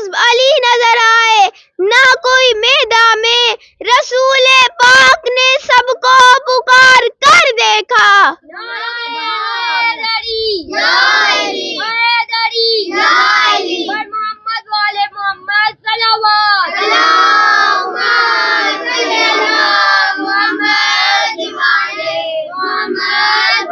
حزب علی نظر آئے، نہ کوئی میدان میں رسول پاک نے سب کو پکار کر دیکھا۔ محمد والے محمد صلوات محمد والے محمد